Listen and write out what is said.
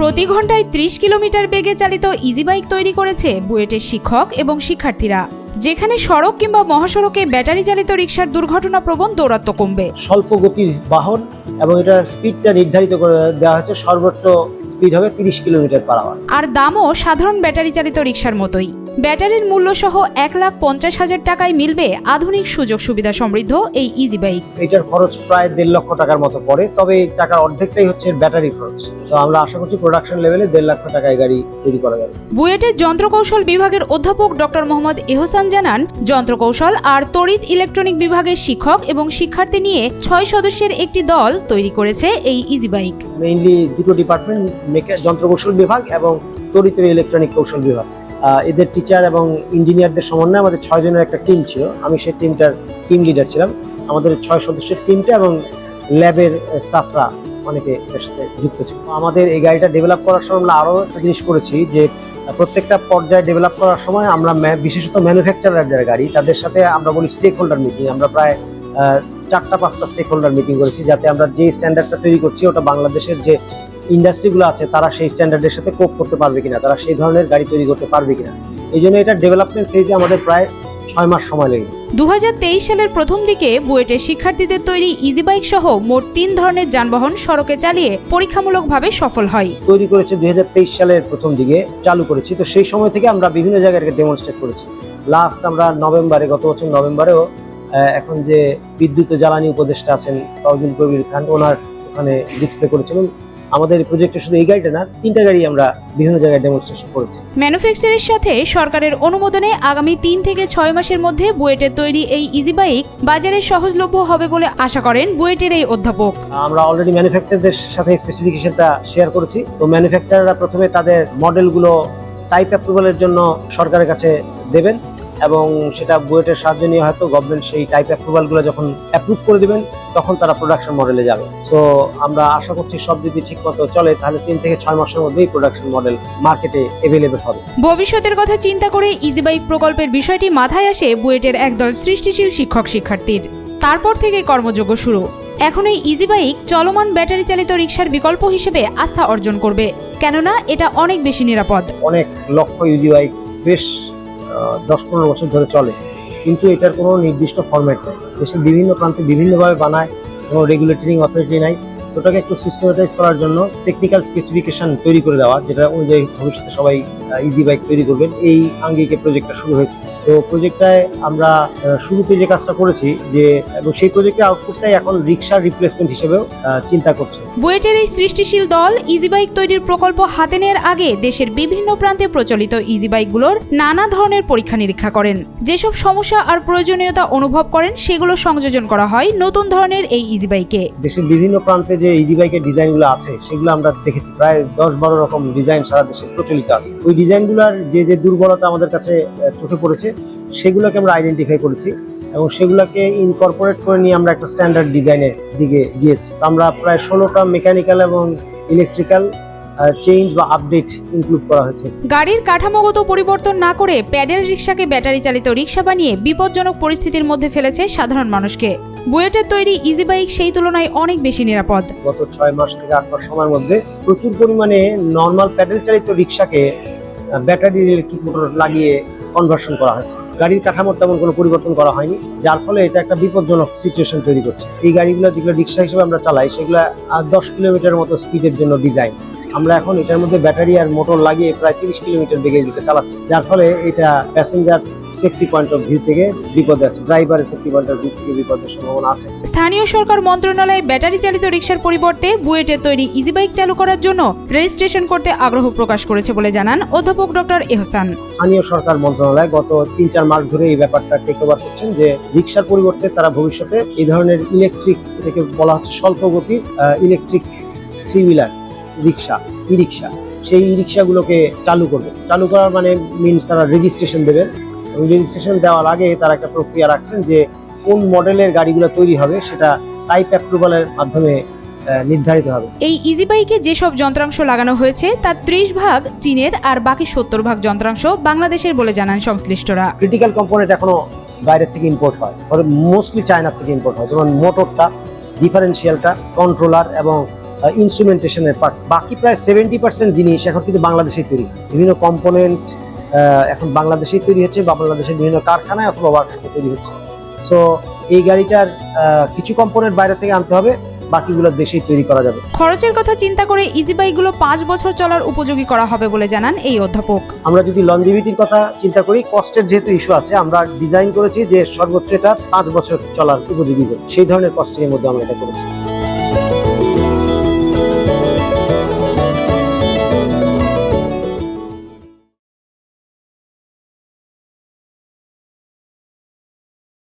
প্রতি ঘন্টায় 30 কিলোমিটার বেগে চালিত ইজি বাইক তৈরি করেছে বুয়েটের শিক্ষক এবং শিক্ষার্থীরা, যেখানে সড়ক কিংবা মহাসড়কে ব্যাটারি চালিত রিকশার দুর্ঘটনাপ্রবণ দৌরাত্ম্য কমবে। স্বল্প গতির বাহন এবং এটার স্পিডটা নির্ধারিত করে দেওয়া হচ্ছে, সর্বোচ্চ স্পিড হবে 30 কিলোমিটার পার আওয়ার। আর দামও সাধারণ ব্যাটারি চালিত রিকশার মতোই। ব্যাটারির মূল্য সহ 1,50,000 টাকায় মিলবে আধুনিক সুযোগ সুবিধা সমৃদ্ধ এই ইজি বাইক। এটার খরচ প্রায় 1.5 লক্ষ টাকার মতো পড়ে, তবে এই টাকার অর্ধেকটাই হচ্ছে ব্যাটারি খরচ। তো আমরা আশা করছি প্রোডাকশন লেভেলে 1.5 লক্ষ টাকায় গাড়ি তৈরি করা যাবে। বুয়েটের যন্ত্রকৌশল বিভাগের অধ্যাপক ডক্টর মোহাম্মদ এহসান জানান, যন্ত্রকৌশল আর তড়িৎ ইলেকট্রনিক বিভাগের শিক্ষক এবং শিক্ষার্থী নিয়ে 6 সদস্যের একটি দল তৈরি করেছে এই ইজি বাইক। মেইনলি দুটো ডিপার্টমেন্ট, যন্ত্রকৌশল বিভাগ এবং তড়িৎ ইলেকট্রনিক কৌশল বিভাগ, এদের টিচার এবং ইঞ্জিনিয়ারদের সমন্বয়ে আমাদের 6 জনের একটা টিম ছিল। আমি সেই টিমটার টিম লিডার ছিলাম। আমাদের 6 সদস্যের টিমটা এবং ল্যাবের স্টাফরা অনেকে এর সাথে যুক্ত ছিল। আমাদের এই গাড়িটা ডেভেলপ করার সময় আমরা আরও একটা জিনিস করেছি, যে প্রত্যেকটা পর্যায়ে ডেভেলপ করার সময় আমরা বিশেষত ম্যানুফ্যাকচারার যারা গাড়ি, তাদের সাথে আমরা বলি স্টেক হোল্ডার মিটিং। আমরা প্রায় 4-5টা স্টেক হোল্ডার মিটিং করেছি, যাতে আমরা যে স্ট্যান্ডার্ডটা তৈরি করছি ওটা বাংলাদেশের যে ইন্ডাস্ট্রিগুলো আছে তারা সেই স্ট্যান্ডার্ডের সাথে কোপ করতে পারবে কিনা, তারা সেই ধরনের গাড়ি তৈরি করতে পারবে কিনা। এই জন্য এটা ডেভেলপমেন্ট ফেজে আমাদের প্রায় 6 মাস সময় লেগেছে। 2023 সালের প্রথম দিকে বুয়েটের শিক্ষার্থীদের তৈরি ইজি বাইক সহ মোট 3 ধরনের যানবাহন সড়কে চালিয়ে পরীক্ষামূলকভাবে সফল হয়। তৈরি করেছে 2023 সালের প্রথম দিকে, চালু করেছি। তো সেই সময় থেকে আমরা বিভিন্ন জায়গায় ডেমনস্ট্রেট করেছি। লাস্ট আমরা নভেম্বরে, গত বছর নভেম্বরেও এখন যে বিদ্যুৎ ও জ্বালানি উপদেষ্টা আছেন তাওজুল কবির খান, ওনার ওখানে ডিসপ্লে করেছিলেন। আমাদের প্রজেক্টে শুধু এই গাড়িটা না, 3টা গাড়ি আমরা বিভিন্ন জায়গায় ডেমনস্ট্রেশন করেছি। ম্যানুফ্যাকচারের সাথে সরকারের অনুমোদনে আগামী 3 থেকে 6 মাসের মধ্যে বুয়েটের তৈরি এই ইজি বাইক বাজারে সহজলভ্য হবে বলে আশা করেন বুয়েটের এই অধ্যাপক। আমরা অলরেডি ম্যানুফ্যাকচারদের সাথে স্পেসিফিকেশনটা শেয়ার করেছি। তো ম্যানুফ্যাকচারাররা প্রথমে তাদের মডেলগুলো টাইপ অ্যাপ্রুভালের জন্য সরকারের কাছে দেবেন, এবং সেটা বুয়েটের সাহায্য নিয়ে হয়তো গভর্নমেন্ট সেই টাইপ অ্যাপ্রুভালগুলো যখন অ্যাপ্রুভ করে দেবেন তখন তারা প্রোডাকশন মডেলে যাবে। সো আমরা আশা করছি সব যদি ঠিকমতো চলে তাহলে 3 থেকে 6 মাসের মধ্যেই প্রোডাকশন মডেল মার্কেটে অ্যাভেলেবল হবে। ভবিষ্যতের কথা চিন্তা করে ইজি বাইক প্রকল্পের বিষয়টি মাথায় আসে বুয়েটের একদল সৃষ্টিশীল শিক্ষক শিক্ষার্থীর। তারপর থেকে কর্মযোগ্য শুরু। এখন এই ইজি বাইক চলমান ব্যাটারি চালিত রিকশার বিকল্প হিসেবে আস্থা অর্জন করবে, কেননা এটা অনেক বেশি নিরাপদ। অনেক লক্ষ ইজি বাইক বেশ 10-15 বছর ধরে চলে, কিন্তু এটার কোনো নির্দিষ্ট ফরম্যাট নেই। দেশের বিভিন্ন প্রান্তে বিভিন্নভাবে বানায়, কোনো রেগুলেটরিং অথরিটি নাই। ওটাকে একটু সিস্টেমাটাইজ করার জন্য টেকনিক্যাল স্পেসিফিকেশন তৈরি করে দেওয়া, যেটা অনুযায়ী ভবিষ্যতে সবাই ইজি বাইক তৈরি করবেন, এই আঙ্গিকে প্রজেক্টটা শুরু হয়েছে। তো প্রজেক্টটায় আমরা শুরুতে যে কাজটা করেছি, যে এবং সেই প্রজেক্টের আউটপুটটাই এখন রিকশার রিপ্লেসমেন্ট হিসেবেও চিন্তা করছে। বুয়েটের এই সৃষ্টিশীল দল ইজি বাইক তৈরির প্রকল্প হাতে নেওয়ার আগে দেশের বিভিন্ন প্রান্তে প্রচলিত ইজি বাইকগুলোর নানা ধরনের পরীক্ষা নিরীক্ষা করেন। যেসব সমস্যা আর প্রয়োজনীয়তা অনুভব করেন সেগুলো সংযোজন করা হয় নতুন ধরনের এই ইজি বাইকে। দেশের বিভিন্ন প্রান্তে যে ইজি বাইকের ডিজাইনগুলো আছে সেগুলো আমরা দেখেছি, প্রায় 10-12 রকম ডিজাইন সারা দেশে প্রচলিত আছে। ওই ডিজাইনগুলোর যে দুর্বলতা আমাদের কাছে চোখে পড়েছে সেগুলোকে আমরা আইডেন্টিফাই করেছি এবং সেগুলোকে ইনকর্পোরেট করে নিয়ে আমরা একটা স্ট্যান্ডার্ড ডিজাইনের দিকে গিয়েছি। আমরা প্রায় 16টা মেকানিক্যাল এবং ইলেকট্রিক্যাল চেঞ্জ বা আপডেট ইনক্লুড করা হয়েছে। গাড়ির কাঠামোগত পরিবর্তন না করে প্যাডেল রিকশাকে ব্যাটারি চালিত রিকশা বানিয়ে বিপজ্জনক পরিস্থিতির মধ্যে ফেলেছে সাধারণ মানুষকে। বুয়েটের তৈরি ইজি বাইক সেই তুলনায় অনেক বেশি নিরাপদ। গত 6 মাস থেকে 8 মাস সময়ের মধ্যে প্রচুর পরিমাণে নর্মাল প্যাডেল চালিত রিকশাকে ব্যাটারি ইলেকট্রিক মোটর লাগিয়ে কনভার্সন করা হয়েছে। গাড়ির কাঠামোর তেমন কোনো পরিবর্তন করা হয়নি, যার ফলে এটা একটা বিপজ্জনক সিচুয়েশন তৈরি করছে। এই গাড়িগুলো যেগুলো রিকশা হিসেবে আমরা চালাই সেগুলো 10 কিলোমিটার মতো স্পিডের জন্য ডিজাইন। আমরা এখন এটার মধ্যে ব্যাটারি আর মোটর লাগিয়ে প্রায় 30 কিলোমিটার বেগের দিকে চালাচ্ছি, যার ফলে এটা passenger safety point of view থেকে বিপদে আছে, ড্রাইভারের সেফটি পয়েন্ট অফ ভিউ থেকে বিপদের সম্ভাবনা আছে। স্থানীয় সরকার মন্ত্রণালয় ব্যাটারি চালিত রিকশার পরিবর্তে বুয়েটের তৈরি ইজি বাইক চালু করার জন্য রেজিস্ট্রেশন করতে আগ্রহ প্রকাশ করেছে বলে জানান অধ্যাপক ডক্টর এহসান। স্থানীয় সরকার মন্ত্রণালয় গত 3-4 মাস ধরে এই ব্যাপারটা টেক ওভার করছেন, যে রিকশার পরিবর্তে তারা ভবিষ্যতে এই ধরনের ইলেকট্রিক, এটাকে বলা হচ্ছে স্বল্প গতির ইলেকট্রিক 3 হুইলার রিকশা, ই রিকশা, সেই ই রিকশাগুলোকে চালু করবে। চালু করার মানে মিনস তারা রেজিস্ট্রেশন দেবেন, এবং রেজিস্ট্রেশন দেওয়ার আগে তারা একটা প্রক্রিয়া রাখছেন যে কোন মডেলের গাড়িগুলো তৈরি হবে সেটা টাইপ অ্যাপ্রুভালের মাধ্যমে নির্ধারিত হবে। এই ইজি বাইকে যেসব যন্ত্রাংশ লাগানো হয়েছে তার 30 ভাগ চীনের আর বাকি 70 ভাগ যন্ত্রাংশ বাংলাদেশের বলে জানান সংশ্লিষ্টরা। ক্রিটিক্যাল কম্পোনেন্ট এখনো বাইরের থেকে ইম্পোর্ট হয়, মোস্টলি চায়না থেকে ইম্পোর্ট হয়, যেমন মোটরটা, ডিফারেন্সিয়ালটা, কন্ট্রোলার এবং ইনস্ট্রুমেন্টেশনের পার্ট, বাকি প্রায় 70% জিনিস এখন কিন্তু বাংলাদেশেই তৈরি হয়। বিভিন্ন কম্পোনেন্ট এখন বাংলাদেশেই তৈরি হচ্ছে বা বাংলাদেশের বিভিন্ন কারখানায় অথবা ওয়ার্কশপে তৈরি হচ্ছে। সো এই গাড়িটার কিছু কম্পোনেন্ট বাইরে থেকে আনতে হবে, বাকিগুলো দেশেই তৈরি করা যাবে। খরচের কথা চিন্তা করে ইজি বাইকগুলো 5 বছর চলার উপযোগী করা হবে বলে জানান এই অধ্যাপক। আমরা যদি লনজিভিটির কথা চিন্তা করি, কস্টের যেহেতু ইস্যু আছে, আমরা ডিজাইন করেছি যে সর্বোচ্চ এটা 5 বছর চলার উপযোগী হবে। সেই ধরনের কস্টিং এর মধ্যে আমরা এটা করেছি।